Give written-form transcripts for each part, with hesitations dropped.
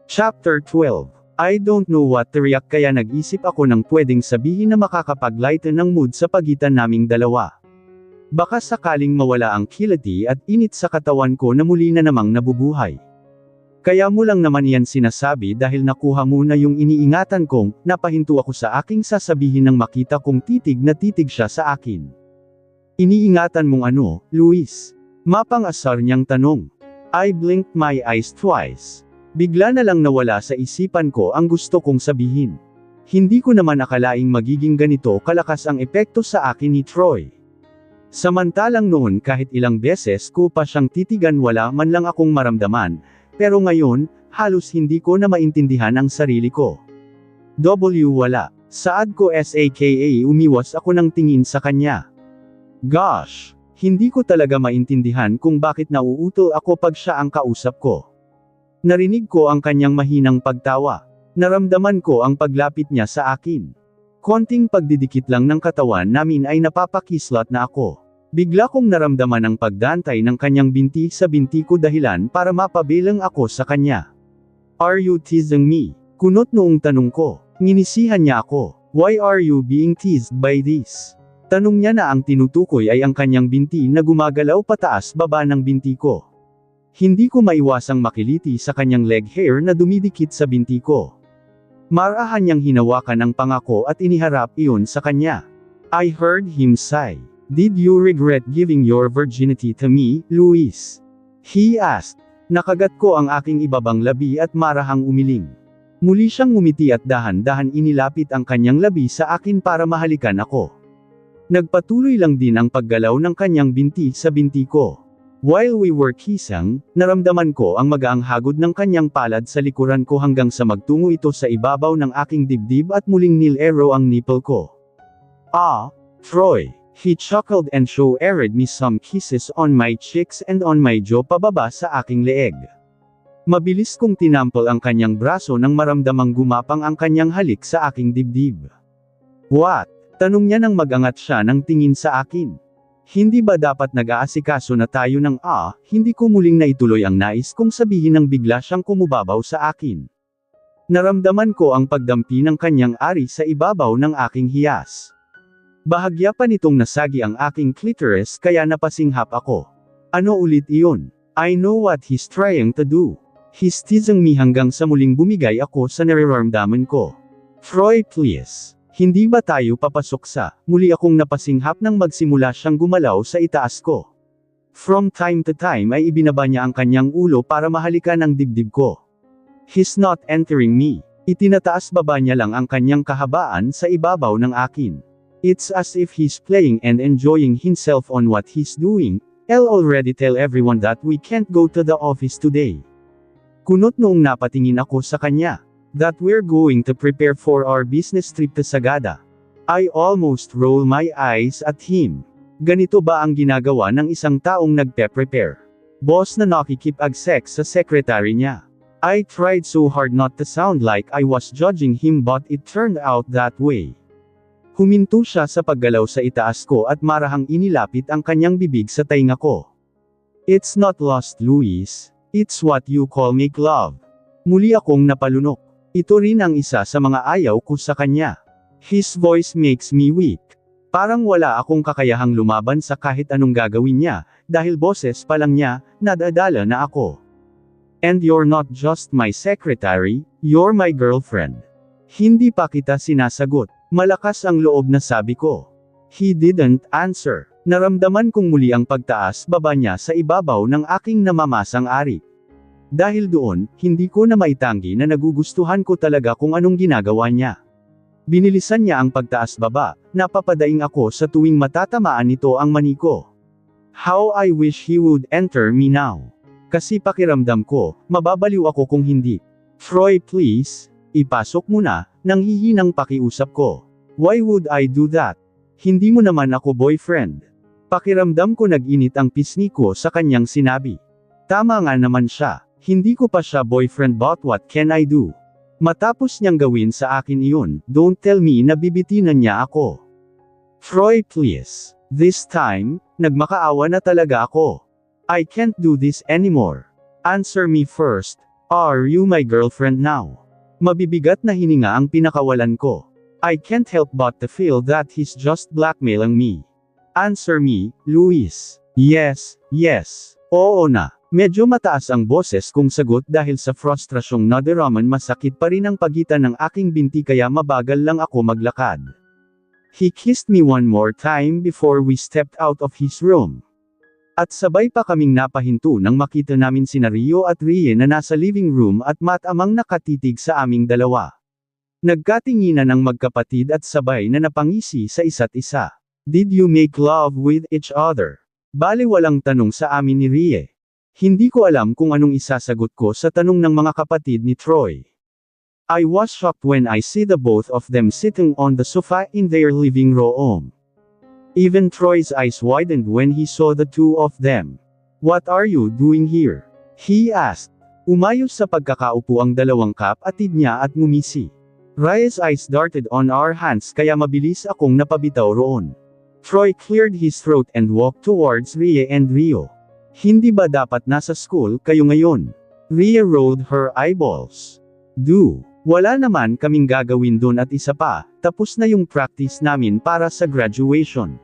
Chapter 12. I don't know what to react kaya nag-isip ako ng pwedeng sabihin na makakapag-lighten ng mood sa pagitan naming dalawa. Baka sakaling mawala ang kiliti at init sa katawan ko na muli na namang nabubuhay. Kaya mo lang naman yan sinasabi dahil nakuha mo na yung iniingatan kong, napahinto ako sa aking sasabihin nang makita kong titig na titig siya sa akin. Iniingatan mong ano, Luis? Mapang-asar niyang tanong. I blinked my eyes twice. Bigla na lang nawala sa isipan ko ang gusto kong sabihin. Hindi ko naman akalaing magiging ganito kalakas ang epekto sa akin ni Troy. Samantalang noon kahit ilang beses ko pa siyang titigan wala man lang akong maramdaman, pero ngayon, halos hindi ko na maintindihan ang sarili ko. Wala. Saad ko SAKA umiwas ako ng tingin sa kanya. Gosh, hindi ko talaga maintindihan kung bakit nauuto ako pag siya ang kausap ko. Narinig ko ang kanyang mahinang pagtawa. Naramdaman ko ang paglapit niya sa akin. Konting pagdidikit lang ng katawan namin ay napapakislat na ako. Bigla kong naramdaman ang pagdantay ng kanyang binti sa binti ko dahilan para mapabilang ako sa kanya. Are you teasing me? Kunot noong tanong ko. Nginisihan niya ako. Why are you being teased by this? Tanong niya na ang tinutukoy ay ang kanyang binti na gumagalaw pataas baba ng binti ko. Hindi ko maiwasang makiliti sa kanyang leg hair na dumidikit sa binti ko. Marahan niyang hinawakan ang pangako at iniharap iyon sa kanya. I heard him sigh. Did you regret giving your virginity to me, Luis? He asked. Nakagat ko ang aking ibabang labi at marahang umiling. Muli siyang ngumiti at dahan-dahan inilapit ang kanyang labi sa akin para mahalikan ako. Nagpatuloy lang din ang paggalaw ng kanyang binti sa binti ko. While we were kissing, naramdaman ko ang magaang hagod ng kanyang palad sa likuran ko hanggang sa magtungo ito sa ibabaw ng aking dibdib at muling nilero ang nipple ko. Ah, Troy, he chuckled and showered me some kisses on my cheeks and on my jaw pababa sa aking leeg. Mabilis kong tinampol ang kanyang braso nang maramdamang gumapang ang kanyang halik sa aking dibdib. What? Tanong niya nang magangat siya ng tingin sa akin. Hindi ba dapat nag-aasikaso na tayo ng hindi ko muling naituloy ang nais kong sabihin nang bigla siyang kumubabaw sa akin. Naramdaman ko ang pagdampi ng kanyang ari sa ibabaw ng aking hiyas. Bahagya pa nitong nasagi ang aking clitoris kaya napasinghap ako. Ano ulit iyon? I know what he's trying to do. He's teasing me hanggang sa muling bumigay ako sa nararamdaman ko. Troy please. Hindi ba tayo papasok sa, muli akong napasinghap nang magsimula siyang gumalaw sa itaas ko. From time to time ay ibinaba niya ang kanyang ulo para mahalikan ang dibdib ko. He's not entering me. Itinataas baba niya lang ang kanyang kahabaan sa ibabaw ng akin. It's as if he's playing and enjoying himself on what he's doing. I'll already tell everyone that we can't go to the office today. Kunot noong napatingin ako sa kanya. That we're going to prepare for our business trip to Sagada. I almost roll my eyes at him. Ganito ba ang ginagawa ng isang taong nagpe-prepare? Boss na nakikipag-sex sa secretary niya. I tried so hard not to sound like I was judging him but it turned out that way. Huminto siya sa paggalaw sa itaas ko at marahang inilapit ang kanyang bibig sa tainga ko. It's not lust, Luis. It's what you call make love. Muli akong napalunok. Ito rin ang isa sa mga ayaw ko sa kanya. His voice makes me weak. Parang wala akong kakayahang lumaban sa kahit anong gagawin niya, dahil boses pa lang niya, nadadala na ako. And you're not just my secretary, you're my girlfriend. Hindi pa kita sinasagot. Malakas ang loob na sabi ko. He didn't answer. Naramdaman kong muli ang pagtaas baba niya sa ibabaw ng aking namamasang ari. Dahil doon, hindi ko na maitanggi na nagugustuhan ko talaga kung anong ginagawa niya. Binilisan niya ang pagtaas baba, napapadaing ako sa tuwing matatamaan nito ang mani ko. How I wish he would enter me now. Kasi pakiramdam ko, mababaliw ako kung hindi. Troy please, ipasok mo na, nang hihinang pakiusap ko. Why would I do that? Hindi mo naman ako boyfriend. Pakiramdam ko nag-init ang pisngi ko sa kanyang sinabi. Tama nga naman siya. Hindi ko pa siya boyfriend but what can I do? Matapos niyang gawin sa akin iyon, don't tell me na bibitinan niya ako. Troy please. This time, nagmakaawa na talaga ako. I can't do this anymore. Answer me first. Are you my girlfriend now? Mabibigat na hininga ang pinakawalan ko. I can't help but to feel that he's just blackmailing me. Answer me, Luis. Yes, yes. Oo na. Medyo mataas ang boses kong sagot dahil sa frustrasyong nadiraman masakit pa rin ang pagitan ng aking binti kaya mabagal lang ako maglakad. He kissed me one more time before we stepped out of his room. At sabay pa kaming napahinto nang makita namin sina Rio at Rie na nasa living room at matamang nakatitig sa aming dalawa. Nagkatinginan ang magkapatid at sabay na napangisi sa isa't isa. Did you make love with each other? Baliwalang tanong sa amin ni Rie. Hindi ko alam kung anong isasagot ko sa tanong ng mga kapatid ni Troy. I was shocked when I see the both of them sitting on the sofa in their living room. Even Troy's eyes widened when he saw the two of them. What are you doing here? He asked. Umayos sa pagkakaupo ang dalawang kapatid niya at ngumisi. Rie's eyes darted on our hands kaya mabilis akong napabitaw roon. Troy cleared his throat and walked towards Rie and Rio. Hindi ba dapat nasa school kayo ngayon? Rie rolled her eyeballs. Wala naman kaming gagawin doon at isa pa, tapos na yung practice namin para sa graduation.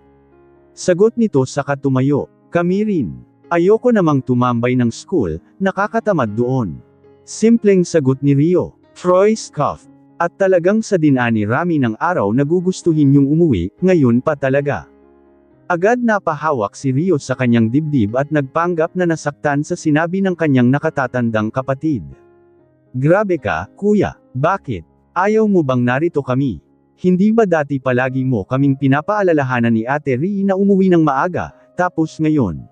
Sagot nito saka tumayo. Kami rin. Ayoko namang tumambay ng school, nakakatamad doon. Simpleng sagot ni Rio. Troy scoffed. At talagang sa dinani-rami ng araw nagugustuhin yung umuwi, ngayon pa talaga. Agad napahawak si Rio sa kanyang dibdib at nagpanggap na nasaktan sa sinabi ng kanyang nakatatandang kapatid. Grabe ka, kuya. Bakit? Ayaw mo bang narito kami? Hindi ba dati palagi mo kaming pinapaalalahanan ni Ate Rie na umuwi ng maaga, tapos ngayon?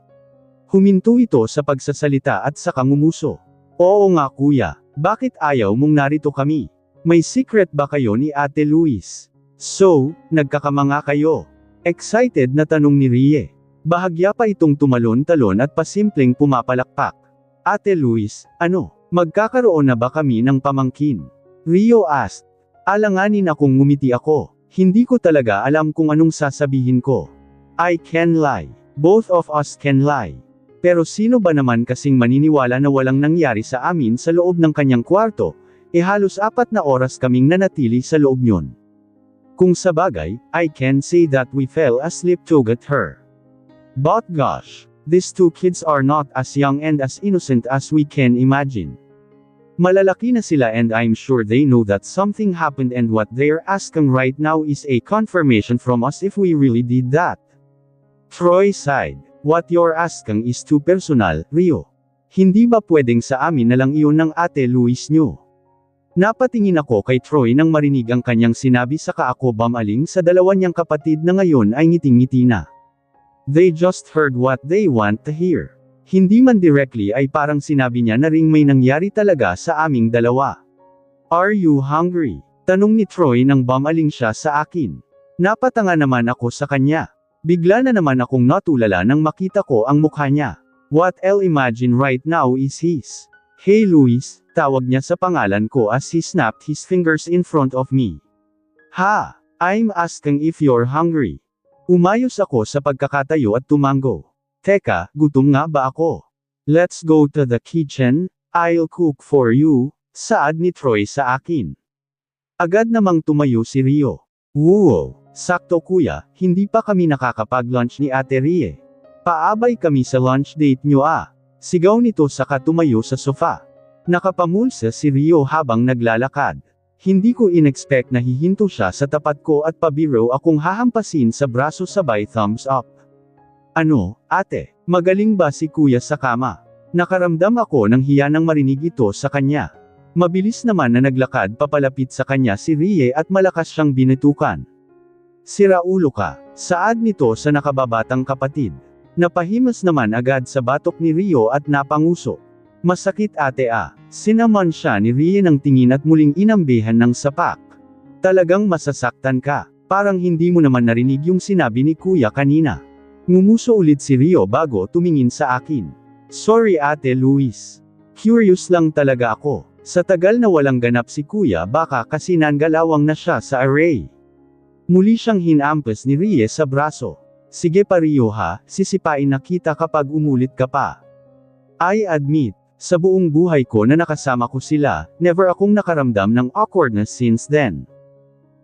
Huminto ito sa pagsasalita at saka ngumuso. Oo nga kuya, bakit ayaw mong narito kami? May secret ba kayo ni Ate Luis? So, nagkakamanga kayo? Excited na tanong ni Rie. Bahagya pa itong tumalon-talon at pasimpleng pumapalakpak. Ate Luis, ano? Magkakaroon na ba kami ng pamangkin? Rio asked. Alanganin akong ngumiti ako. Hindi ko talaga alam kung anong sasabihin ko. I can lie. Both of us can lie. Pero sino ba naman kasing maniniwala na walang nangyari sa amin sa loob ng kanyang kwarto, halos 4 na oras kaming nanatili sa loob nyon. Kung sabagay, I can say that we fell asleep to get her. But gosh, these two kids are not as young and as innocent as we can imagine. Malalaki na sila and I'm sure they know that something happened and what they're asking right now is a confirmation from us if we really did that. Troy sighed. What you're asking is too personal, Rio. Hindi ba pwedeng sa amin na lang iyon ng Ate Luis nyo? Napatingin ako kay Troy nang marinig ang kanyang sinabi saka ako bumaling sa dalawa niyang kapatid na ngayon ay ngiting-ngiti na. They just heard what they want to hear. Hindi man directly ay parang sinabi niya na ring may nangyari talaga sa aming dalawa. Are you hungry? Tanong ni Troy nang bumaling siya sa akin. Napatanga naman ako sa kanya. Bigla na naman akong natulala nang makita ko ang mukha niya. What I'll imagine right now is his. Hey Luis, tawag niya sa pangalan ko as he snapped his fingers in front of me. Ha! I'm asking if you're hungry. Umayos ako sa pagkakatayo at tumango. Teka, gutom nga ba ako? Let's go to the kitchen, I'll cook for you, saad ni Troy sa akin. Agad namang tumayo si Rio. Wow, sakto kuya, hindi pa kami nakakapag-lunch ni Ate Rie. Paabay kami sa lunch date nyo ah. Sigaw nito saka tumayo sa sofa. Nakapamulsa si Rio habang naglalakad. Hindi ko inexpect na hihinto siya sa tapat ko at pabiro akong hahampasin sa braso sabay thumbs up. Ano, ate, magaling ba si kuya sa kama? Nakaramdam ako ng hiya nang marinig ito sa kanya. Mabilis naman na naglakad papalapit sa kanya si Rie at malakas siyang binutukan. Sira ulo ka, saad nito sa nakababatang kapatid. Napahimas naman agad sa batok ni Rio at napanguso. Masakit ate ah, sinaman siya ni Rie ng tingin at muling inambihan ng sapak. Talagang masasaktan ka, parang hindi mo naman narinig yung sinabi ni kuya kanina. Ngumuso ulit si Rio bago tumingin sa akin. Sorry Ate Luis. Curious lang talaga ako. Sa tagal na walang ganap si kuya baka kasi nangalawang na siya sa array. Muli siyang hinampas ni Rie sa braso. Sige pa Rio ha, sisipain na kita kapag umulit ka pa. I admit, Sa buong buhay ko na nakasama ko sila, never akong nakaramdam ng awkwardness since then.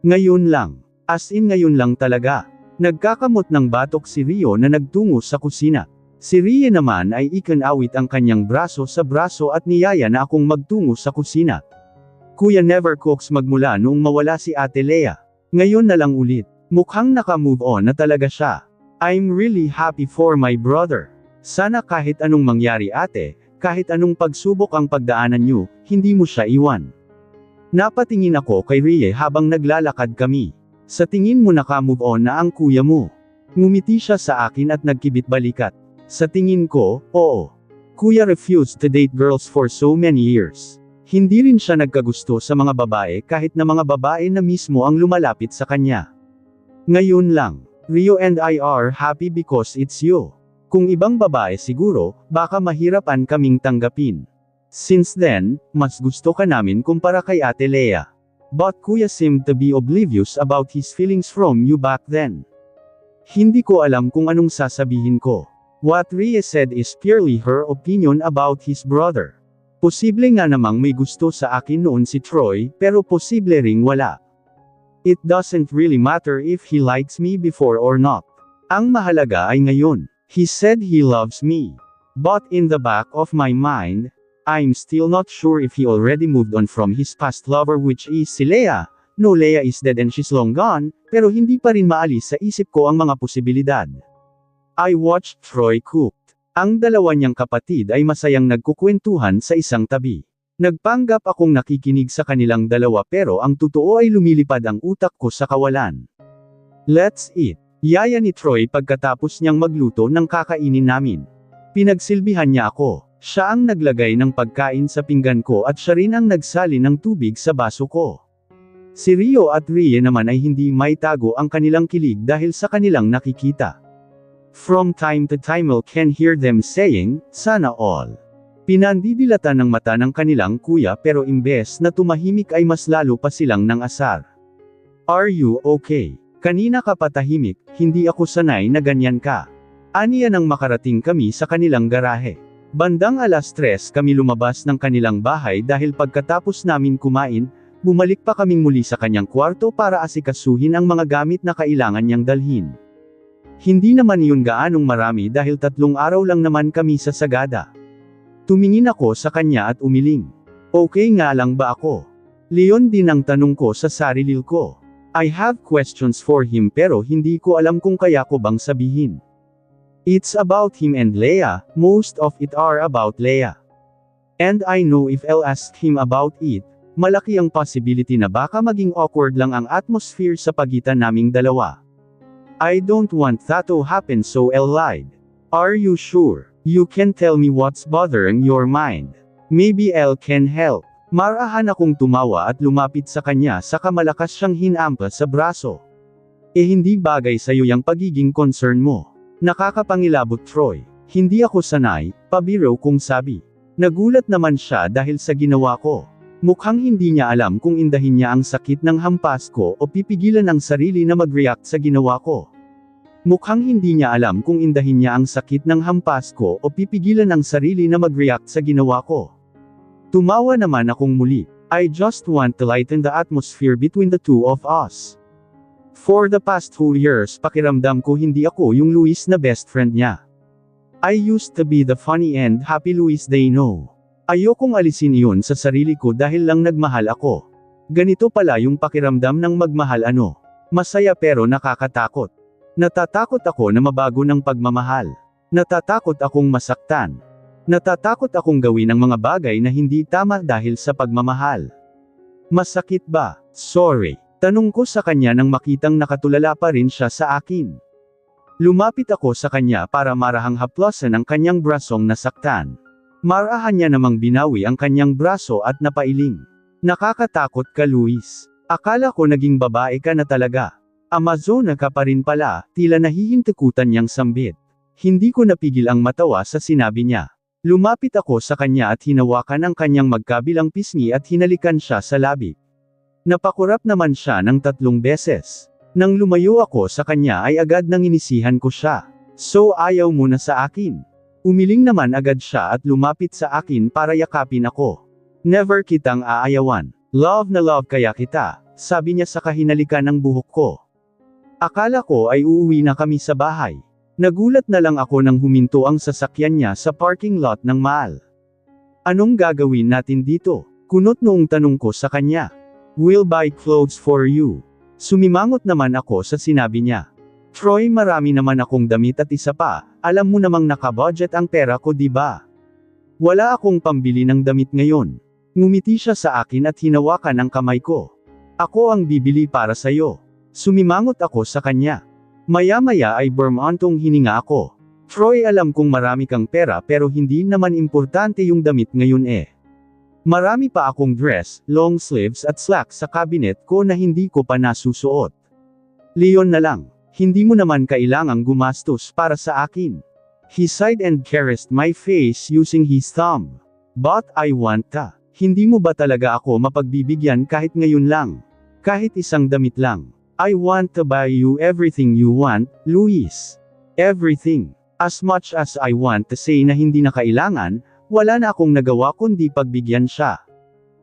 Ngayon lang. As in ngayon lang talaga. Nagkakamot ng batok si Rio na nagtungo sa kusina. Si Rie naman ay ikinawit ang kanyang braso sa braso at niyaya na akong magtungo sa kusina. Kuya never cooks magmula noong mawala si Ate Lea. Ngayon na lang ulit. Mukhang naka-move on na talaga siya. I'm really happy for my brother. Sana kahit anong mangyari ate, kahit anong pagsubok ang pagdaanan niyo, hindi mo siya iwan. Napatingin ako kay Rie habang naglalakad kami. Sa tingin mo naka-move on na ang kuya mo? Ngumiti siya sa akin at nagkibit balikat. Sa tingin ko, oo. Kuya refused to date girls for so many years. Hindi rin siya nagkagusto sa mga babae kahit na mga babae na mismo ang lumalapit sa kanya. Ngayon lang, Rio and I are happy because it's you. Kung ibang babae siguro, baka mahirapan kaming tanggapin. Since then, mas gusto ka namin kumpara kay Ate Lea. But Kuya seemed to be oblivious about his feelings from you back then. Hindi ko alam kung anong sasabihin ko. What Ria said is purely her opinion about his brother. Posible nga namang may gusto sa akin noon si Troy, pero posible ring wala. It doesn't really matter if he likes me before or not. Ang mahalaga ay ngayon. He said he loves me. But in the back of my mind, I'm still not sure if he already moved on from his past lover which is si Lea. No, Lea is dead and she's long gone, pero hindi pa rin maalis sa isip ko ang mga posibilidad. I watched Troy cooked. Ang dalawa niyang kapatid ay masayang nagkukwentuhan sa isang tabi. Nagpanggap akong nakikinig sa kanilang dalawa pero ang totoo ay lumilipad ang utak ko sa kawalan. Let's eat. Yaya ni Troy pagkatapos niyang magluto ng kakainin namin. Pinagsilbihan niya ako. Siya ang naglagay ng pagkain sa pinggan ko at siya rin ang nagsali ng tubig sa baso ko. Si Rio at Rie naman ay hindi maitago ang kanilang kilig dahil sa kanilang nakikita. From time to time I can hear them saying, "Sana all." Pinandidilatan ng mata ng kanilang kuya pero imbes na tumahimik ay mas lalo pa silang nang asar. Are you okay? Kanina ka patahimik, hindi ako sanay na ganyan ka. Aniya nang makarating kami sa kanilang garahe. Bandang 3:00 kami lumabas ng kanilang bahay dahil pagkatapos namin kumain, bumalik pa kaming muli sa kanyang kwarto para asikasuhin ang mga gamit na kailangan niyang dalhin. Hindi naman yun gaanong marami dahil 3 araw lang naman kami sa Sagada. Tumingin ako sa kanya at umiling. Okay nga lang ba ako? Leon din ang tanong ko sa sarili ko. I have questions for him pero hindi ko alam kung kaya ko bang sabihin. It's about him and Lea, most of it are about Lea. And I know if I'll ask him about it, malaki ang possibility na baka maging awkward lang ang atmosphere sa pagitan naming dalawa. I don't want that to happen so I'll lied. Are you sure? You can tell me what's bothering your mind. Maybe I can help. Marahan akong tumawa at lumapit sa kanya saka malakas siyang hinampa sa braso. Hindi bagay sa'yo yung pagiging concern mo. Nakakapangilabot Troy. Hindi ako sanay, pabiro kong sabi. Nagulat naman siya dahil sa ginawa ko. Mukhang hindi niya alam kung indahin niya ang sakit ng hampas ko o pipigilan ang sarili na mag-react sa ginawa ko. Mukhang hindi niya alam kung indahin niya ang sakit ng hampas ko o pipigilan ang sarili na mag-react sa ginawa ko. Tumawa naman akong muli. I just want to lighten the atmosphere between the two of us. For the past 2 years pakiramdam ko hindi ako yung Luis na best friend niya. I used to be the funny and happy Luis they know. Ayokong alisin iyon sa sarili ko dahil lang nagmahal ako. Ganito pala yung pakiramdam ng magmahal ano. Masaya pero nakakatakot. Natatakot ako na mabago ng pagmamahal. Natatakot akong masaktan. Natatakot akong gawin ang mga bagay na hindi tama dahil sa pagmamahal. Masakit ba? Sorry. Tanong ko sa kanya nang makitang nakatulala pa rin siya sa akin. Lumapit ako sa kanya para marahang haplosan ang kanyang brasong nasaktan. Marahan niya namang binawi ang kanyang braso at napailing. Nakakatakot ka Luis. Akala ko naging babae ka na talaga. Amazona ka pa rin pala, tila nahihintukutan niyang sambit. Hindi ko napigil ang matawa sa sinabi niya. Lumapit ako sa kanya at hinawakan ang kanyang magkabilang pisngi at hinalikan siya sa labi. Napakurap naman siya ng 3 beses. Nang lumayo ako sa kanya ay agad nang inisihan ko siya. So ayaw mo na sa akin. Umiling naman agad siya at lumapit sa akin para yakapin ako. Never kitang aayawan. Love na love kaya kita, sabi niya sa kahinalikan ng buhok ko. Akala ko ay uuwi na kami sa bahay. Nagulat na lang ako nang huminto ang sasakyan niya sa parking lot ng mall. Anong gagawin natin dito? Kunot noong tanong ko sa kanya. We'll buy clothes for you. Sumimangot naman ako sa sinabi niya. Troy, marami naman akong damit at isa pa, alam mo namang nakabudget ang pera ko, di ba? Wala akong pambili ng damit ngayon. Ngumiti siya sa akin at hinawakan ang kamay ko. Ako ang bibili para sayo. Sumimangot ako sa kanya. Maya-maya ay burmantong hininga ako. Troy, alam kong marami kang pera pero hindi naman importante yung damit ngayon eh. Marami pa akong dress, long sleeves at slacks sa cabinet ko na hindi ko pa nasusuot. Leon na lang, hindi mo naman kailangang gumastos para sa akin. He sighed and caressed my face using his thumb. But I want ta. Hindi mo ba talaga ako mapagbibigyan kahit ngayon lang? Kahit isang damit lang. I want to buy you everything you want, Luis. Everything. As much as I want to say na hindi na kailangan, wala na akong nagawa kundi pagbigyan siya.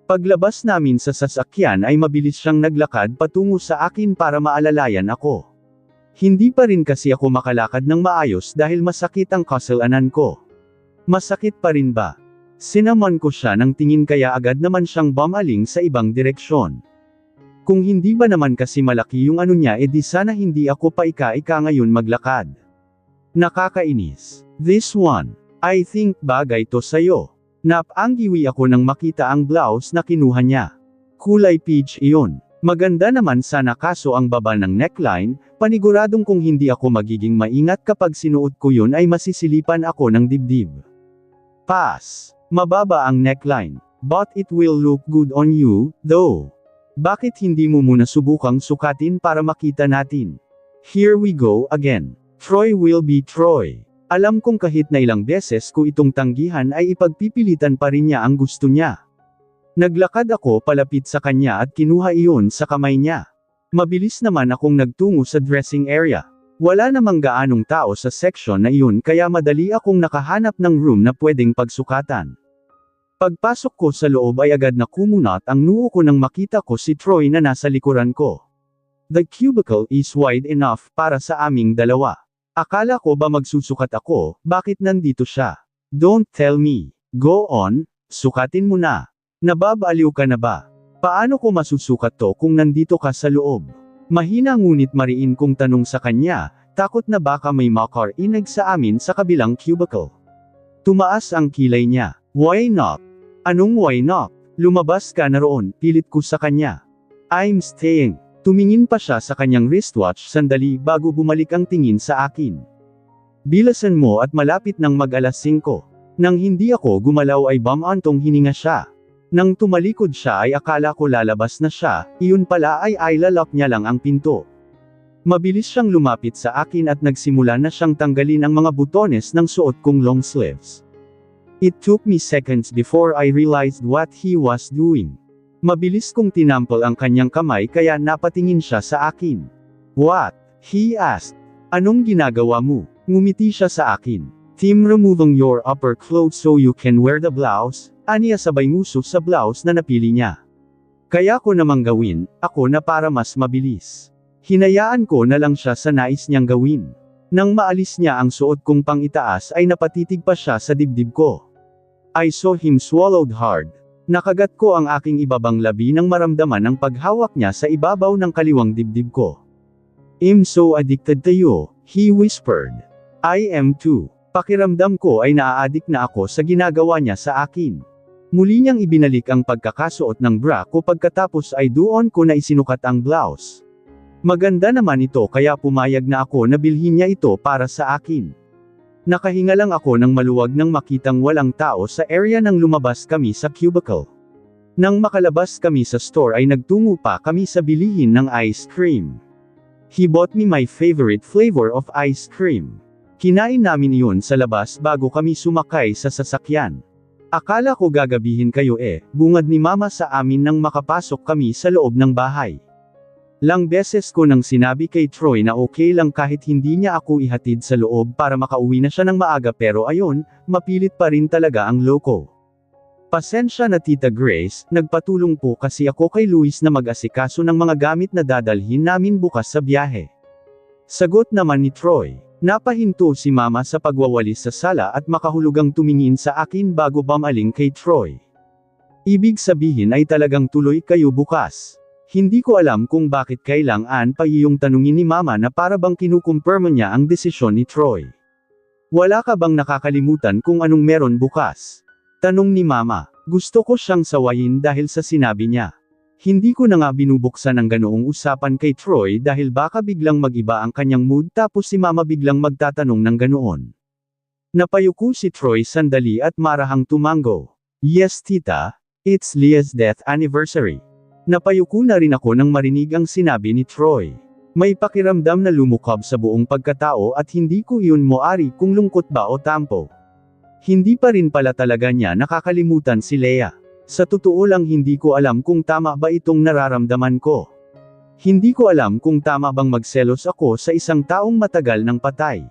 Paglabas namin sa sasakyan ay mabilis siyang naglakad patungo sa akin para maalalayan ako. Hindi pa rin kasi ako makalakad ng maayos dahil masakit ang kasalanan ko. Masakit pa rin ba? Sinamon ko siya ng tingin kaya agad naman siyang bumaling sa ibang direksyon. Kung hindi ba naman kasi malaki yung ano niya edi sana hindi ako pa ika-ika ngayon maglakad. Nakakainis. This one. I think bagay to sayo. Napanggiwi ako nang makita ang blouse na kinuha niya. Kulay peach iyon. Maganda naman sana kaso ang baba ng neckline, paniguradong kung hindi ako magiging maingat kapag sinuot ko yun ay masisilipan ako ng dibdib. Pass. Mababa ang neckline. But it will look good on you, though. Bakit hindi mo muna subukang sukatin para makita natin? Here we go again. Troy will be Troy. Alam kong kahit na ilang beses ko itong tanggihan ay ipagpipilitan pa rin niya ang gusto niya. Naglakad ako palapit sa kanya at kinuha iyon sa kamay niya. Mabilis naman akong nagtungo sa dressing area. Wala namang gaanong tao sa section na iyon kaya madali akong nakahanap ng room na pwedeng pagsukatan. Pagpasok ko sa loob ay agad na kumunat ang noo ko nang makita ko si Troy na nasa likuran ko. The cubicle is wide enough para sa aming dalawa. Akala ko ba magsusukat ako, bakit nandito siya? Don't tell me. Go on, sukatin mo na. Nababaliw ka na ba? Paano ko masusukat to kung nandito ka sa loob? Mahina ngunit mariin kong tanong sa kanya, takot na baka may makarinig sa amin sa kabilang cubicle. Tumaas ang kilay niya. Why not? Anong why not? Lumabas ka na roon, pilit ko sa kanya. I'm staying. Tumingin pa siya sa kanyang wristwatch sandali bago bumalik ang tingin sa akin. Bilasan mo at malapit ng mag-alas 5. Nang hindi ako gumalaw ay bumantong hininga siya. Nang tumalikod siya ay akala ko lalabas na siya, iyon pala ay ilalak niya lang ang pinto. Mabilis siyang lumapit sa akin at nagsimula na siyang tanggalin ang mga butones ng suot kong long sleeves. It took me seconds before I realized what he was doing. Mabilis kong tinampol ang kanyang kamay kaya napatingin siya sa akin. What? He asked. Anong ginagawa mo? Ngumiti siya sa akin. Team removing your upper clothes so you can wear the blouse, aniya sabay nguso sa blouse na napili niya. Kaya ko namang gawin, ako na para mas mabilis. Hinayaan ko na lang siya sa nais niyang gawin. Nang maalis niya ang suot kong pang-itaas ay napatitig pa siya sa dibdib ko. I saw him swallowed hard. Nakagat ko ang aking ibabang labi nang maramdaman ang paghawak niya sa ibabaw ng kaliwang dibdib ko. I'm so addicted to you, he whispered. I am too. Pakiramdam ko ay naa-addict na ako sa ginagawa niya sa akin. Muli niyang ibinalik ang pagkakasuot ng bra ko pagkatapos ay doon ko na isinukat ang blouse. Maganda naman ito kaya pumayag na ako na bilhin niya ito para sa akin. Nakahinga lang ako nang maluwag nang makitang walang tao sa area nang lumabas kami sa cubicle. Nang makalabas kami sa store ay nagtungo pa kami sa bilihin ng ice cream. He bought me my favorite flavor of ice cream. Kinain namin iyon sa labas bago kami sumakay sa sasakyan. Akala ko gagabihin kayo bungad ni mama sa amin nang makapasok kami sa loob ng bahay. Lang beses ko nang sinabi kay Troy na okay lang kahit hindi niya ako ihatid sa loob para makauwi na siya ng maaga pero ayon, mapilit pa rin talaga ang loko. Pasensya na Tita Grace, nagpatulong po kasi ako kay Luis na mag-asikaso ng mga gamit na dadalhin namin bukas sa biyahe. Sagot naman ni Troy. Napahinto si Mama sa pagwawalis sa sala at makahulugang tumingin sa akin bago bumaling kay Troy. Ibig sabihin ay talagang tuloy kayo bukas. Hindi ko alam kung bakit kailangan pa iyong tanungin ni Mama na para bang kinukumpirma niya ang desisyon ni Troy. Wala ka bang nakakalimutan kung anong meron bukas? Tanong ni Mama. Gusto ko siyang sawayin dahil sa sinabi niya. Hindi ko na nga binubuksan ang ganoong usapan kay Troy dahil baka biglang mag-iba ang kanyang mood tapos si Mama biglang magtatanong ng ganoon. Napayuko si Troy sandali at marahang tumango. Yes tita, it's Leah's death anniversary. Napayuko na rin ako nang marinig ang sinabi ni Troy. May pakiramdam na lumukab sa buong pagkatao at hindi ko iyon moari kung lungkot ba o tampo. Hindi pa rin pala talaga niya nakakalimutan si Leah. Sa totoo lang hindi ko alam kung tama ba itong nararamdaman ko. Hindi ko alam kung tama bang magselos ako sa isang taong matagal nang patay.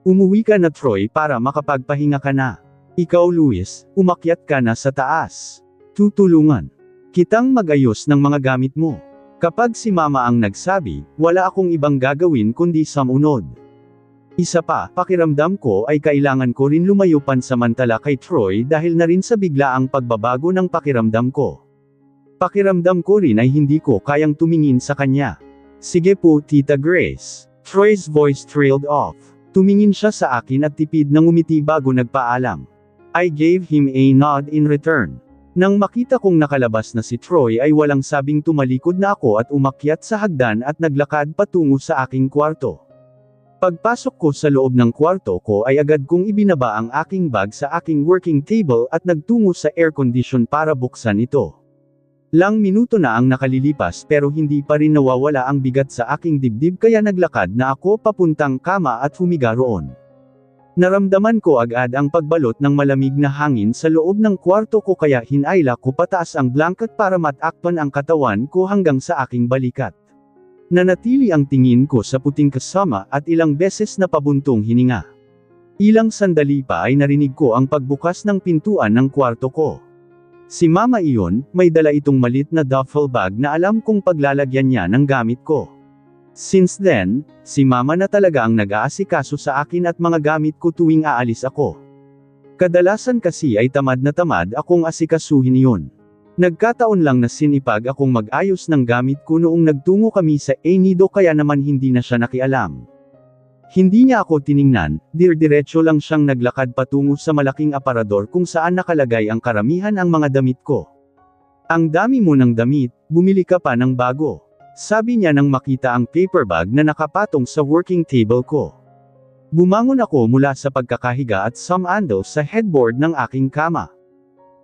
Umuwi ka na Troy para makapagpahinga ka na. Ikaw Luis, umakyat ka na sa taas. Tutulungan kitang mag-ayos ng mga gamit mo. Kapag si Mama ang nagsabi, wala akong ibang gagawin kundi sumunod. Isa pa, pakiramdam ko ay kailangan ko rin lumayo pansamantala kay Troy dahil na rin sa biglaang pagbabago ng pakiramdam ko. Pakiramdam ko rin ay hindi ko kayang tumingin sa kanya. Sige po Tita Grace. Troy's voice trailed off. Tumingin siya sa akin at tipid na ngumiti bago nagpaalam. I gave him a nod in return. Nang makita kong nakalabas na si Troy ay walang sabing tumalikod na ako at umakyat sa hagdan at naglakad patungo sa aking kwarto. Pagpasok ko sa loob ng kwarto ko ay agad kong ibinaba ang aking bag sa aking working table at nagtungo sa air condition para buksan ito. Lang minuto na ang nakalilipas pero hindi pa rin nawawala ang bigat sa aking dibdib kaya naglakad na ako papuntang kama at humiga roon. Naramdaman ko agad ang pagbalot ng malamig na hangin sa loob ng kwarto ko kaya hinayla ko pataas ang blanket para matakpan ang katawan ko hanggang sa aking balikat. Nanatili ang tingin ko sa puting kasama at ilang beses na pabuntong hininga. Ilang sandali pa ay narinig ko ang pagbukas ng pintuan ng kwarto ko. Si Mama iyon, may dala itong malit na duffel bag na alam kong paglalagyan niya ng gamit ko. Since then, si Mama na talaga ang nag-aasikaso sa akin at mga gamit ko tuwing aalis ako. Kadalasan kasi ay tamad na tamad akong asikasuhin iyon. Nagkataon lang na sinipag akong mag-ayos ng gamit ko noong nagtungo kami sa Nido kaya naman hindi na siya nakialam. Hindi niya ako tiningnan, diretso lang siyang naglakad patungo sa malaking aparador kung saan nakalagay ang karamihan ang mga damit ko. Ang dami mo ng damit, bumili ka pa ng bago. Sabi niya nang makita ang paper bag na nakapatong sa working table ko. Bumangon ako mula sa pagkakahiga at sumandal sa headboard ng aking kama.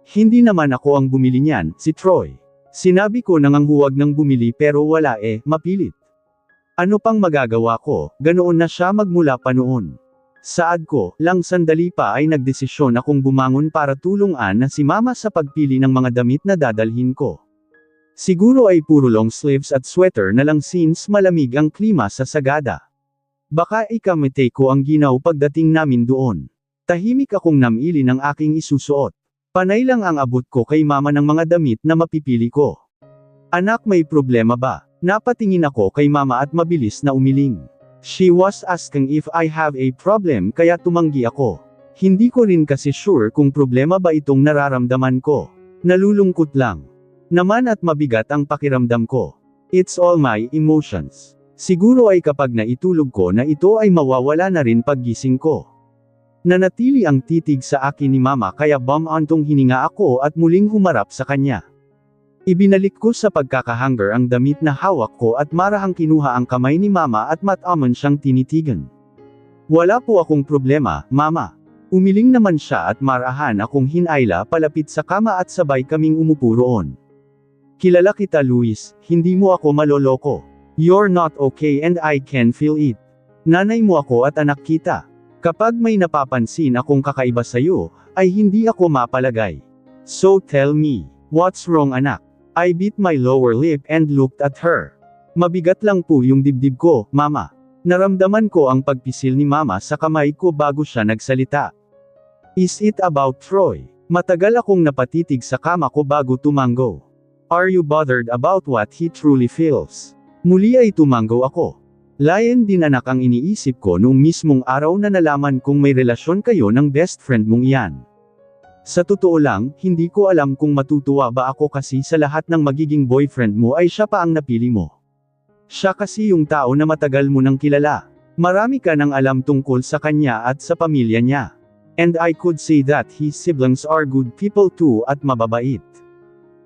Hindi naman ako ang bumili niyan, si Troy. Sinabi ko nang ang huwag nang bumili pero wala mapilit. Ano pang magagawa ko, ganoon na siya magmula pa noon. Saad ko, lang sandali pa ay nagdesisyon akong bumangon para tulungan na si Mama sa pagpili ng mga damit na dadalhin ko. Siguro ay puro long sleeves at sweater na lang since malamig ang klima sa Sagada. Baka ikamete ko ang ginaw pagdating namin doon. Tahimik akong namili ng aking isusuot. Panay lang ang abot ko kay Mama ng mga damit na mapipili ko. Anak, may problema ba? Napatingin ako kay Mama at mabilis na umiling. She was asking if I have a problem kaya tumanggi ako. Hindi ko rin kasi sure kung problema ba itong nararamdaman ko. Nalulungkot lang naman at mabigat ang pakiramdam ko. It's all my emotions. Siguro ay kapag naitulog ko na ito ay mawawala na rin paggising ko. Nanatili ang titig sa akin ni Mama kaya bumantong hininga ako at muling humarap sa kanya. Ibinalik ko sa pagkakahanger ang damit na hawak ko at marahang kinuha ang kamay ni Mama at mataman siyang tinitigan. Wala po akong problema, Mama. Umiling naman siya at marahan akong hinayla palapit sa kama at sabay kaming umupo roon. Kilala kita Luis, hindi mo ako maloloko. You're not okay and I can feel it. Nanay mo ako at anak kita. Kapag may napapansin akong kakaiba sa'yo, ay hindi ako mapalagay. So tell me, what's wrong anak? I bit my lower lip and looked at her. Mabigat lang po yung dibdib ko, Mama. Naramdaman ko ang pagpisil ni Mama sa kamay ko bago siya nagsalita. Is it about Troy? Matagal akong napatitig sa kama ko bago tumango. Are you bothered about what he truly feels? Muli ay tumango ako. Layan din anak ang iniisip ko noong mismong araw na nalaman kong may relasyon kayo ng best friend mong iyan. Sa totoo lang, hindi ko alam kung matutuwa ba ako kasi sa lahat ng magiging boyfriend mo ay siya pa ang napili mo. Siya kasi yung tao na matagal mo nang kilala. Marami ka nang alam tungkol sa kanya at sa pamilya niya. And I could say that his siblings are good people too at mababait.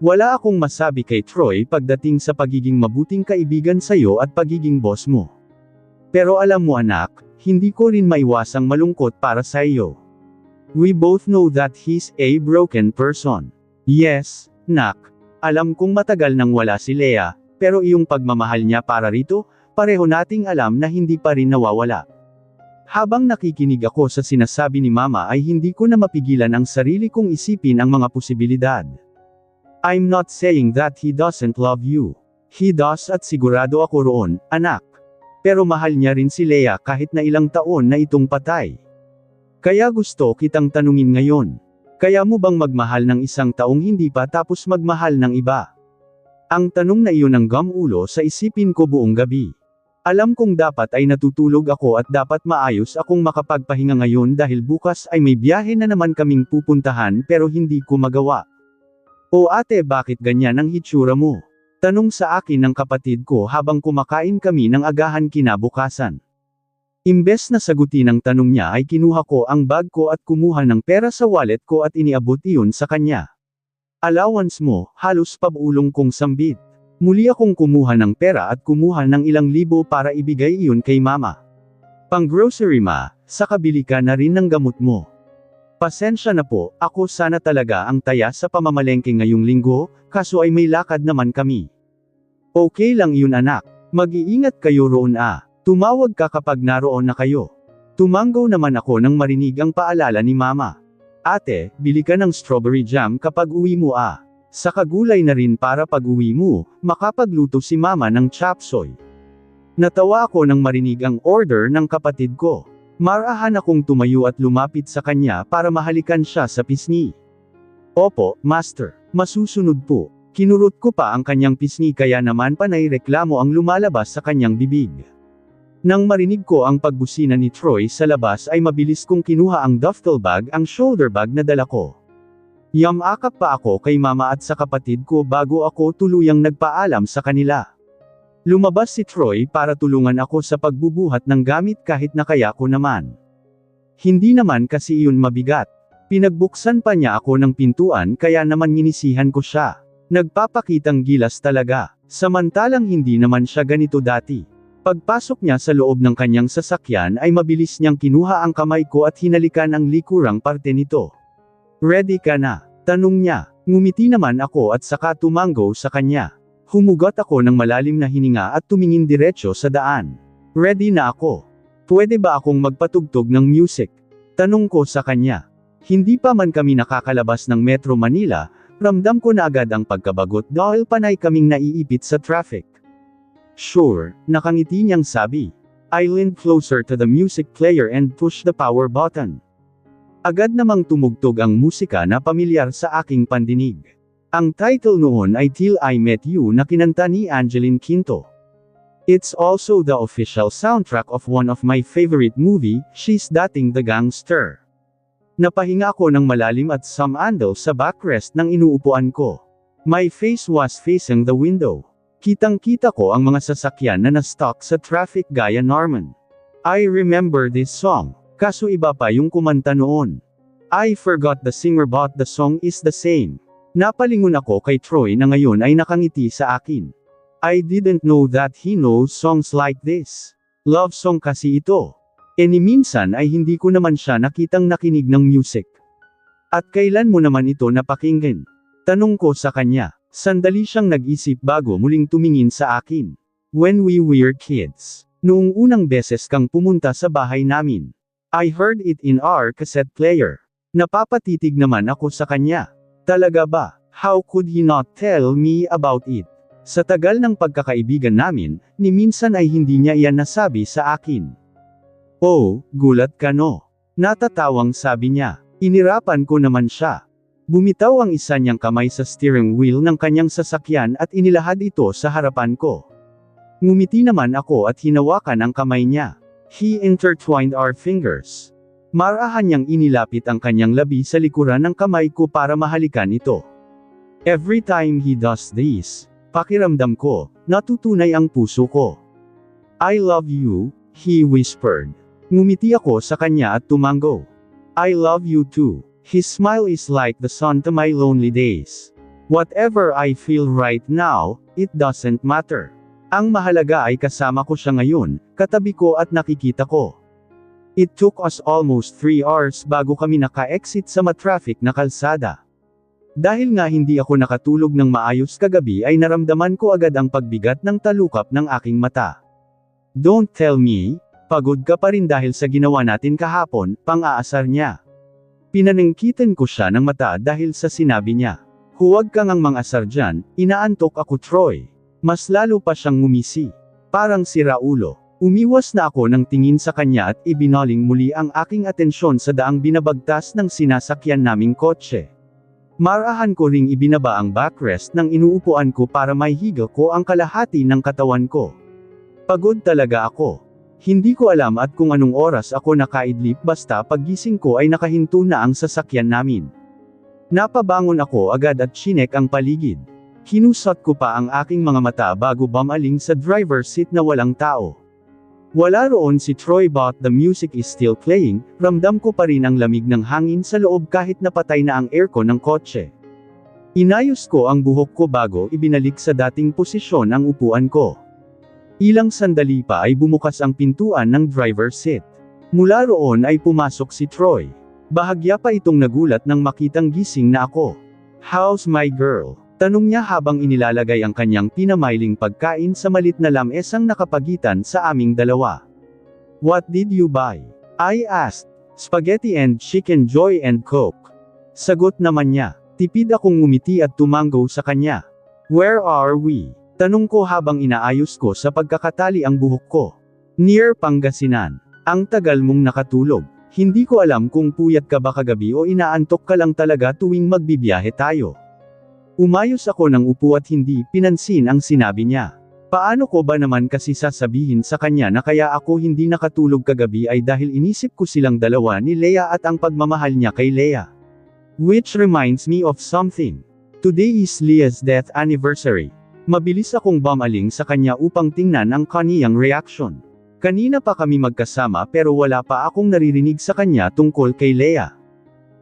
Wala akong masabi kay Troy pagdating sa pagiging mabuting kaibigan sa'yo at pagiging boss mo. Pero alam mo anak, hindi ko rin maiwasang malungkot para sa iyo. We both know that he's a broken person. Yes, nak. Alam kong matagal nang wala si Leah, pero iyong pagmamahal niya para rito, pareho nating alam na hindi pa rin nawawala. Habang nakikinig ako sa sinasabi ni Mama ay hindi ko na mapigilan ang sarili kong isipin ang mga posibilidad. I'm not saying that he doesn't love you. He does at sigurado ako roon, anak. Pero mahal niya rin si Leah kahit na ilang taon na itong patay. Kaya gusto kitang tanungin ngayon. Kaya mo bang magmahal ng isang taong hindi pa tapos magmahal ng iba? Ang tanong na iyon ang gamulo sa isipin ko buong gabi. Alam kong dapat ay natutulog ako at dapat maayos akong makapagpahinga ngayon dahil bukas ay may biyahe na naman kaming pupuntahan pero hindi ko magawa. O ate bakit ganyan ang hitsura mo? Tanong sa akin ng kapatid ko habang kumakain kami ng agahan kinabukasan. Imbes na sagutin ang tanong niya ay kinuha ko ang bag ko at kumuha ng pera sa wallet ko at iniabot iyon sa kanya. Allowance mo, halos pabulong kong sambit. Muli akong kumuha ng pera at kumuha ng ilang libo para ibigay iyon kay Mama. Pang grocery ma, sa kabili ka na rin ng gamot mo. Pasensya na po, ako sana talaga ang taya sa pamamalengke ngayong linggo, kaso ay may lakad naman kami. Okay lang yun anak, mag-iingat kayo roon ah. Tumawag ka kapag naroon na kayo. Tumango naman ako nang marinig ang paalala ni Mama. Ate, bili ka ng strawberry jam kapag uwi mo ah. Sa kagulay na rin para pag uwi mo, makapagluto si Mama ng chapsoy. Natawa ako nang marinig ang order ng kapatid ko. Marahan akong tumayo at lumapit sa kanya para mahalikan siya sa pisngi. Opo, Master. Masusunod po. Kinurot ko pa ang kanyang pisngi kaya naman panay reklamo ang lumalabas sa kanyang bibig. Nang marinig ko ang pagbusina ni Troy sa labas ay mabilis kong kinuha ang duffel bag ang shoulder bag na dala ko. Yamakap pa ako kay Mama at sa kapatid ko bago ako tuluyang nagpaalam sa kanila. Lumabas si Troy para tulungan ako sa pagbubuhat ng gamit kahit na kaya ko naman. Hindi naman kasi iyon mabigat. Pinagbuksan pa niya ako ng pintuan kaya naman nginisihan ko siya. Nagpapakitang gilas talaga, samantalang hindi naman siya ganito dati. Pagpasok niya sa loob ng kanyang sasakyan ay mabilis niyang kinuha ang kamay ko at hinalikan ang likurang parte nito. Ready ka na? Tanong niya. Ngumiti naman ako at saka tumango sa kanya. Humugot ako ng malalim na hininga at tumingin diretso sa daan. Ready na ako. Pwede ba akong magpatugtog ng music? Tanong ko sa kanya. Hindi pa man kami nakakalabas ng Metro Manila, ramdam ko na agad ang pagkabagot dahil panay kaming naiipit sa traffic. Sure, nakangiti niyang sabi. I leaned closer to the music player and pushed the power button. Agad namang tumugtog ang musika na pamilyar sa aking pandinig. Ang title noon ay Till I Met You na kinanta ni Angeline Quinto. It's also the official soundtrack of one of my favorite movie, She's Dating the Gangster. Napahinga ako ng malalim at sumandal sa backrest ng inuupuan ko. My face was facing the window. Kitang-kita ko ang mga sasakyan na na-stuck sa traffic gaya Norman. I remember this song, kaso iba pa yung kumanta noon. I forgot the singer but the song is the same. Napalingon ako kay Troy na ngayon ay nakangiti sa akin. I didn't know that he knows songs like this. Love song kasi ito. E ni minsan ay hindi ko naman siya nakitang nakinig ng music. At kailan mo naman ito napakinggan? Tanong ko sa kanya. Sandali siyang nag-isip bago muling tumingin sa akin. When we were kids. Noong unang beses kang pumunta sa bahay namin. I heard it in our cassette player. Napapatitig naman ako sa kanya. Talaga ba? How could he not tell me about it? Sa tagal ng pagkakaibigan namin, ni minsan ay hindi niya iyan nasabi sa akin. Oh, gulat ka no? Natatawang sabi niya. Inirapan ko naman siya. Bumitaw ang isa niyang kamay sa steering wheel ng kanyang sasakyan at inilahad ito sa harapan ko. Ngumiti naman ako at hinawakan ang kamay niya. He intertwined our fingers. Marahan niyang inilapit ang kanyang labi sa likuran ng kamay ko para mahalikan ito. Every time he does this, pakiramdam ko, natutunay ang puso ko. I love you, he whispered. Ngumiti ako sa kanya at tumango. I love you too. His smile is like the sun to my lonely days. Whatever I feel right now, it doesn't matter. Ang mahalaga ay kasama ko siya ngayon, katabi ko at nakikita ko. It took us almost 3 hours bago kami naka-exit sa matraffic na kalsada. Dahil nga hindi ako nakatulog ng maayos kagabi ay naramdaman ko agad ang pagbigat ng talukap ng aking mata. Don't tell me, pagod ka pa rin dahil sa ginawa natin kahapon, pang-aasar niya. Pinaningkitan ko siya ng mata dahil sa sinabi niya. Huwag kang ang mang-asar dyan, inaantok ako Troy. Mas lalo pa siyang ngumisi. Parang siraulo. Umiwas na ako ng tingin sa kanya at ibinaling muli ang aking atensyon sa daang binabagtas ng sinasakyan naming kotse. Marahan ko ring ibinaba ang backrest ng inuupuan ko para maihiga ko ang kalahati ng katawan ko. Pagod talaga ako. Hindi ko alam at kung anong oras ako nakaidlip basta paggising ko ay nakahinto na ang sasakyan namin. Napabangon ako agad at chinek ang paligid. Kinusot ko pa ang aking mga mata bago bumaling sa driver's seat na walang tao. Wala roon si Troy but the music is still playing, ramdam ko pa rin ang lamig ng hangin sa loob kahit napatay na ang aircon ng kotse. Inayos ko ang buhok ko bago ibinalik sa dating posisyon ang upuan ko. Ilang sandali pa ay bumukas ang pintuan ng driver's seat. Mula roon ay pumasok si Troy. Bahagya pa itong nagulat nang makitang gising na ako. How's my girl? Tanong niya habang inilalagay ang kanyang pinamailing pagkain sa malit na lamesang nakapagitan sa aming dalawa. What did you buy? I asked. Spaghetti and chicken joy and coke. Sagot naman niya. Tipid akong ngumiti at tumango sa kanya. Where are we? Tanong ko habang inaayos ko sa pagkakatali ang buhok ko. Near Pangasinan. Ang tagal mong nakatulog. Hindi ko alam kung puyat ka ba kagabi o inaantok ka lang talaga tuwing magbibiyahe tayo. Umayos ako ng upo at hindi pinansin ang sinabi niya. Paano ko ba naman kasi sasabihin sa kanya na kaya ako hindi nakatulog kagabi ay dahil inisip ko silang dalawa ni Leia at ang pagmamahal niya kay Leia. Which reminds me of something. Today is Lea's death anniversary. Mabilis akong bumaling sa kanya upang tingnan ang kaniyang reaction. Kanina pa kami magkasama pero wala pa akong naririnig sa kanya tungkol kay Leia.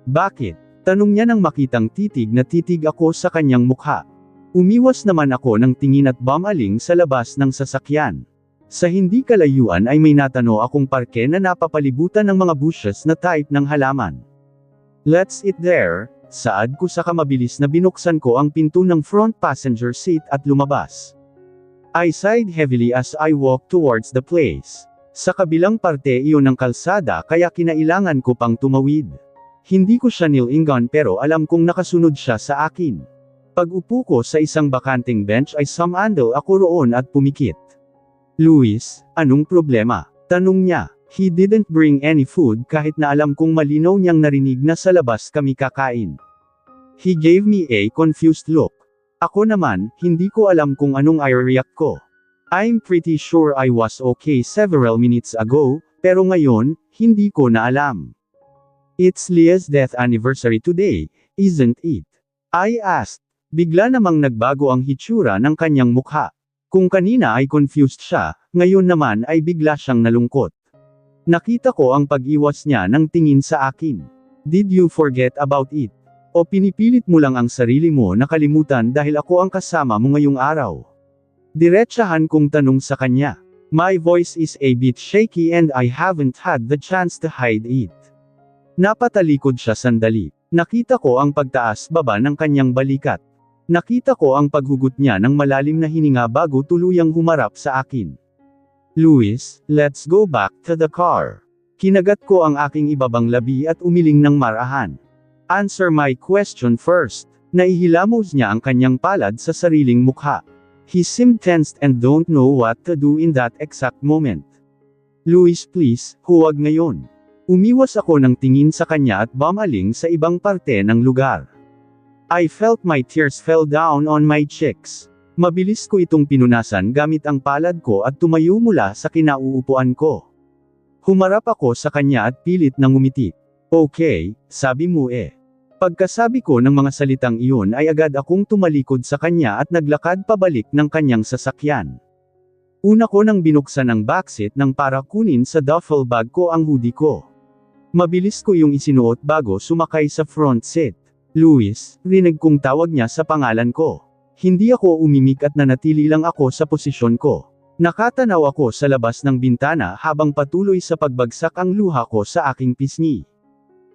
Bakit? Tanong niya nang makitang titig na titig ako sa kanyang mukha. Umiwas naman ako ng tingin at bumaling sa labas ng sasakyan. Sa hindi kalayuan ay may natano akong parke na napapalibutan ng mga bushes na type ng halaman. Let's eat there, saad ko saka mabilis na binuksan ko ang pinto ng front passenger seat at lumabas. I sighed heavily as I walked towards the place. Sa kabilang parte iyon ng kalsada kaya kinailangan ko pang tumawid. Hindi ko siya nilingon pero alam kong nakasunod siya sa akin. Pag-upo ko sa isang bakanteng bench ay sumandal ako roon at pumikit. Luis, anong problema? Tanong niya. He didn't bring any food kahit na alam kong malinaw niyang narinig na sa labas kami kakain. He gave me a confused look. Ako naman, hindi ko alam kung anong i-react ko. I'm pretty sure I was okay several minutes ago, pero ngayon, hindi ko na alam. It's Lea's death anniversary today, isn't it? I asked. Bigla namang nagbago ang hitsura ng kanyang mukha. Kung kanina ay confused siya, ngayon naman ay bigla siyang nalungkot. Nakita ko ang pag-iwas niya ng tingin sa akin. Did you forget about it? O pinipilit mo lang ang sarili mo na kalimutan dahil ako ang kasama mo ngayong araw? Diretsahan kong tanong sa kanya. My voice is a bit shaky and I haven't had the chance to hide it. Napatalikod siya sandali. Nakita ko ang pagtaas-baba ng kanyang balikat. Nakita ko ang paghugot niya ng malalim na hininga bago tuluyang humarap sa akin. Luis, let's go back to the car. Kinagat ko ang aking ibabang labi at umiling ng marahan. Answer my question first. Naihilamos niya ang kanyang palad sa sariling mukha. He seemed tensed and don't know what to do in that exact moment. Luis, please, huwag ngayon. Umiwas ako ng tingin sa kanya at bumaling sa ibang parte ng lugar. I felt my tears fell down on my cheeks. Mabilis ko itong pinunasan gamit ang palad ko at tumayo mula sa kinauupuan ko. Humarap ako sa kanya at pilit na ngumiti. Okay, sabi mo eh. Pagkasabi ko ng mga salitang iyon ay agad akong tumalikod sa kanya at naglakad pabalik ng kanyang sasakyan. Una ko nang binuksan ang backseat nang para kunin sa duffel bag ko ang hoodie ko. Mabilis ko yung isinuot bago sumakay sa front seat. Luis, rinig kong tawag niya sa pangalan ko. Hindi ako umimik at nanatili lang ako sa posisyon ko. Nakatanaw ako sa labas ng bintana habang patuloy sa pagbagsak ang luha ko sa aking pisngi.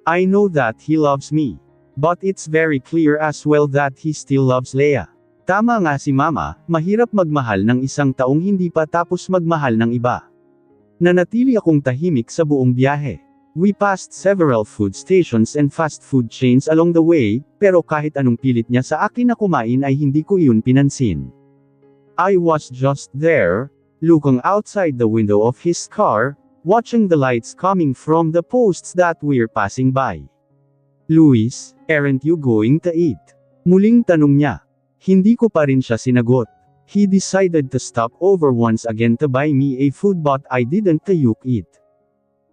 I know that he loves me. But it's very clear as well that he still loves Leia. Tama nga si Mama, mahirap magmahal ng isang taong hindi pa tapos magmahal ng iba. Nanatili akong tahimik sa buong biyahe. We passed several food stations and fast food chains along the way, pero kahit anong pilit niya sa akin na kumain ay hindi ko iyon pinansin. I was just there, looking outside the window of his car, watching the lights coming from the posts that we're passing by. Luis, aren't you going to eat? Muling tanong niya. Hindi ko pa rin siya sinagot. He decided to stop over once again to buy me a food but I didn't eat.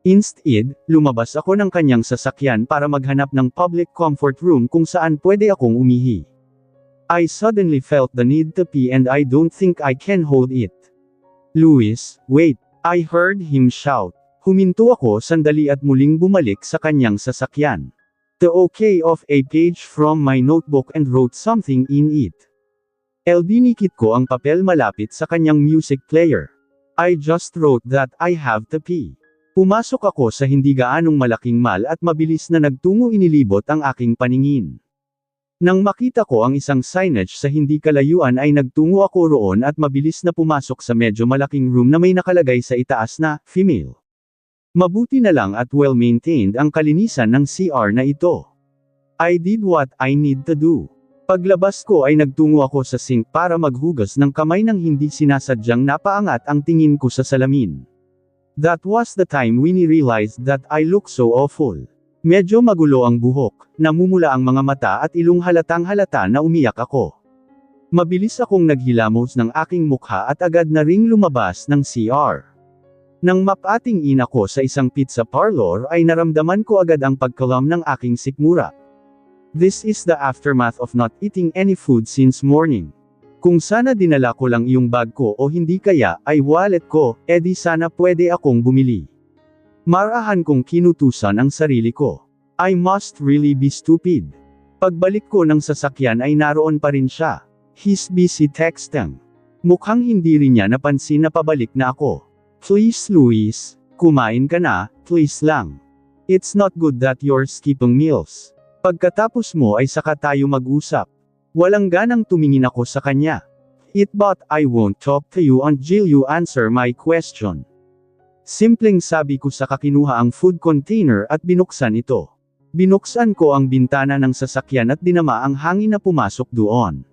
Instead, lumabas ako ng kanyang sasakyan para maghanap ng public comfort room kung saan pwede akong umihi. I suddenly felt the need to pee and I don't think I can hold it. Luis, wait, I heard him shout. Huminto ako sandali at muling bumalik sa kanyang sasakyan. Okay off a page from my notebook and wrote something in it. Dinikit ko ang papel malapit sa kanyang music player. I just wrote that I have to pee. Pumasok ako sa hindi gaanong malaking mall at mabilis na nagtungo inilibot ang aking paningin. Nang makita ko ang isang signage sa hindi kalayuan ay nagtungo ako roon at mabilis na pumasok sa medyo malaking room na may nakalagay sa itaas na, female. Mabuti na lang at well-maintained ang kalinisan ng CR na ito. I did what I need to do. Paglabas ko ay nagtungo ako sa sink para maghugas ng kamay nang hindi sinasadyang napaangat ang tingin ko sa salamin. That was the time Winnie realized that I look so awful. Medyo magulo ang buhok, namumula ang mga mata at ilong halatang halata na umiyak ako. Mabilis akong naghilamos ng aking mukha at agad na ring lumabas ng CR. Nang mapatingin ako sa isang pizza parlor ay naramdaman ko agad ang pagkalam ng aking sikmura. This is the aftermath of not eating any food since morning. Kung sana dinala ko lang iyong bag ko o hindi kaya ay wallet ko, edi sana pwede akong bumili. Marahan kong kinutusan ang sarili ko. I must really be stupid. Pagbalik ko ng sasakyan ay naroon pa rin siya. He's busy texting. Mukhang hindi rin niya napansin na pabalik na ako. Please Luis, kumain ka na, please lang. It's not good that you're skipping meals. Pagkatapos mo ay saka tayo mag-usap. Walang ganang tumingin ako sa kanya. But I won't talk to you until you answer my question. Simpleng sabi ko sa kakinuha ang food container at binuksan ito. Binuksan ko ang bintana ng sasakyan at dinama ang hangin na pumasok doon.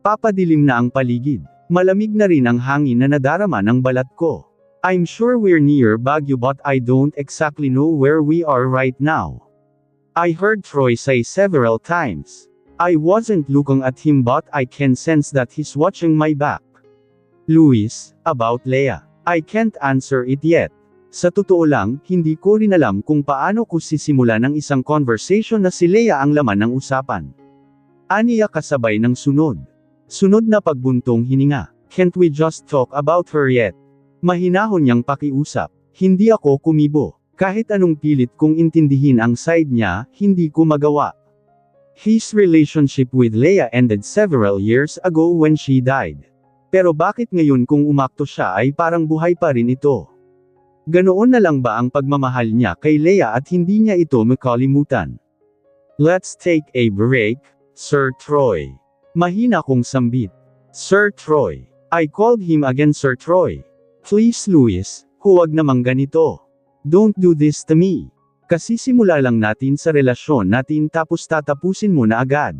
Papadilim na ang paligid. Malamig na rin ang hangin na nadarama ng balat ko. I'm sure we're near Baguio but I don't exactly know where we are right now. I heard Troy say several times. I wasn't looking at him but I can sense that he's watching my back. Luis, about Leia. I can't answer it yet. Sa totoo lang, hindi ko rin alam kung paano ko sisimula ng isang conversation na si Leia ang laman ng usapan. Aniya kasabay ng sunod. Sunod na pagbuntong hininga. Can't we just talk about her yet? Mahinahon niyang pakiusap. Hindi ako kumibo. Kahit anong pilit kong intindihin ang side niya, hindi ko magawa. His relationship with Leia ended several years ago when she died. Pero bakit ngayon kung umakto siya ay parang buhay pa rin ito? Ganoon na lang ba ang pagmamahal niya kay Leia at hindi niya ito makalimutan? Let's take a break, Sir Troy. Mahina kong sambit. Sir Troy. I called him again Sir Troy. Please Luis, huwag namang ganito. Don't do this to me. Kasi simula lang natin sa relasyon natin tapos tatapusin mo na agad.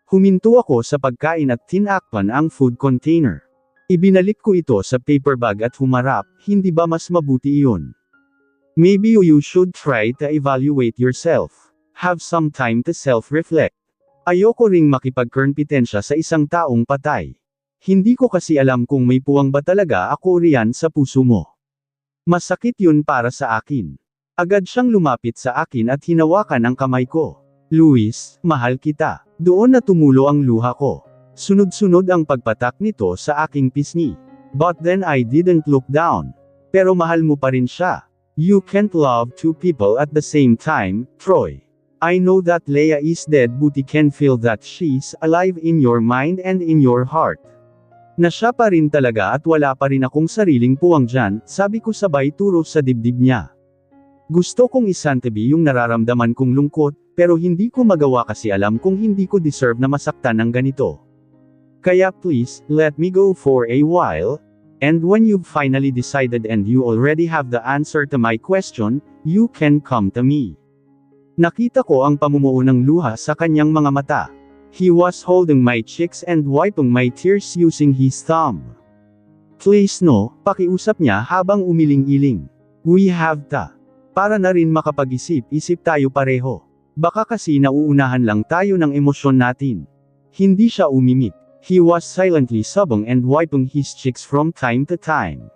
Huminto ako sa pagkain at tinakpan ang food container. Ibinalik ko ito sa paper bag at humarap, hindi ba mas mabuti iyon? Maybe you should try to evaluate yourself. Have some time to self-reflect. Ayoko ring makipagkompetensya sa isang taong patay. Hindi ko kasi alam kung may puwang ba talaga ako riyan sa puso mo. Masakit yun para sa akin. Agad siyang lumapit sa akin at hinawakan ang kamay ko. Luis, mahal kita. Doon na tumulo ang luha ko. Sunod-sunod ang pagpatak nito sa aking pisngi. But then I didn't look down. Pero mahal mo pa rin siya. You can't love two people at the same time, Troy. I know that Leia is dead but I can feel that she's alive in your mind and in your heart. Na siya pa rin talaga at wala pa rin akong sariling puwang dyan, sabi ko sabay turo sa dibdib niya. Gusto kong isantabi yung nararamdaman kong lungkot, pero hindi ko magawa kasi alam kong hindi ko deserve na masaktan ng ganito. Kaya please, let me go for a while, and when you've finally decided and you already have the answer to my question, you can come to me. Nakita ko ang pamumuo ng luha sa kanyang mga mata. He was holding my cheeks and wiping my tears using his thumb. Please no, pakiusap niya habang umiling-iling. We have to. Para na rin makapag-isip-isip tayo pareho. Baka kasi nauunahan lang tayo ng emosyon natin. Hindi siya umimik. He was silently sobbing and wiping his cheeks from time to time.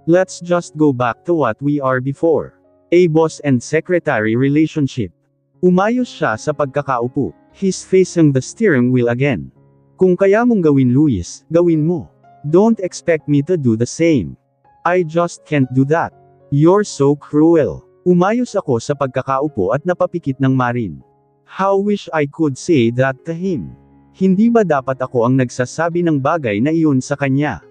Let's just go back to what we are before. A boss and secretary relationship. Umayos siya sa pagkakaupo. He's facing the steering wheel again. Kung kaya mong gawin Luis, gawin mo. Don't expect me to do the same. I just can't do that. You're so cruel. Umayos ako sa pagkakaupo at napapikit ng Marin. How wish I could say that to him. Hindi ba dapat ako ang nagsasabi ng bagay na iyon sa kanya?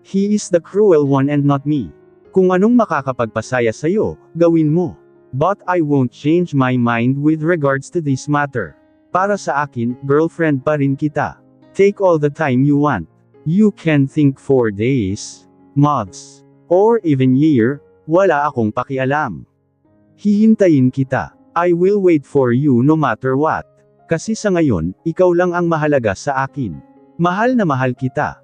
He is the cruel one and not me. Kung anong makakapagpasaya sa'yo, gawin mo. But I won't change my mind with regards to this matter. Para sa akin, girlfriend pa rin kita. Take all the time you want. You can think for days, months, or even year, wala akong pakialam. Hihintayin kita. I will wait for you no matter what. Kasi sa ngayon, ikaw lang ang mahalaga sa akin. Mahal na mahal kita.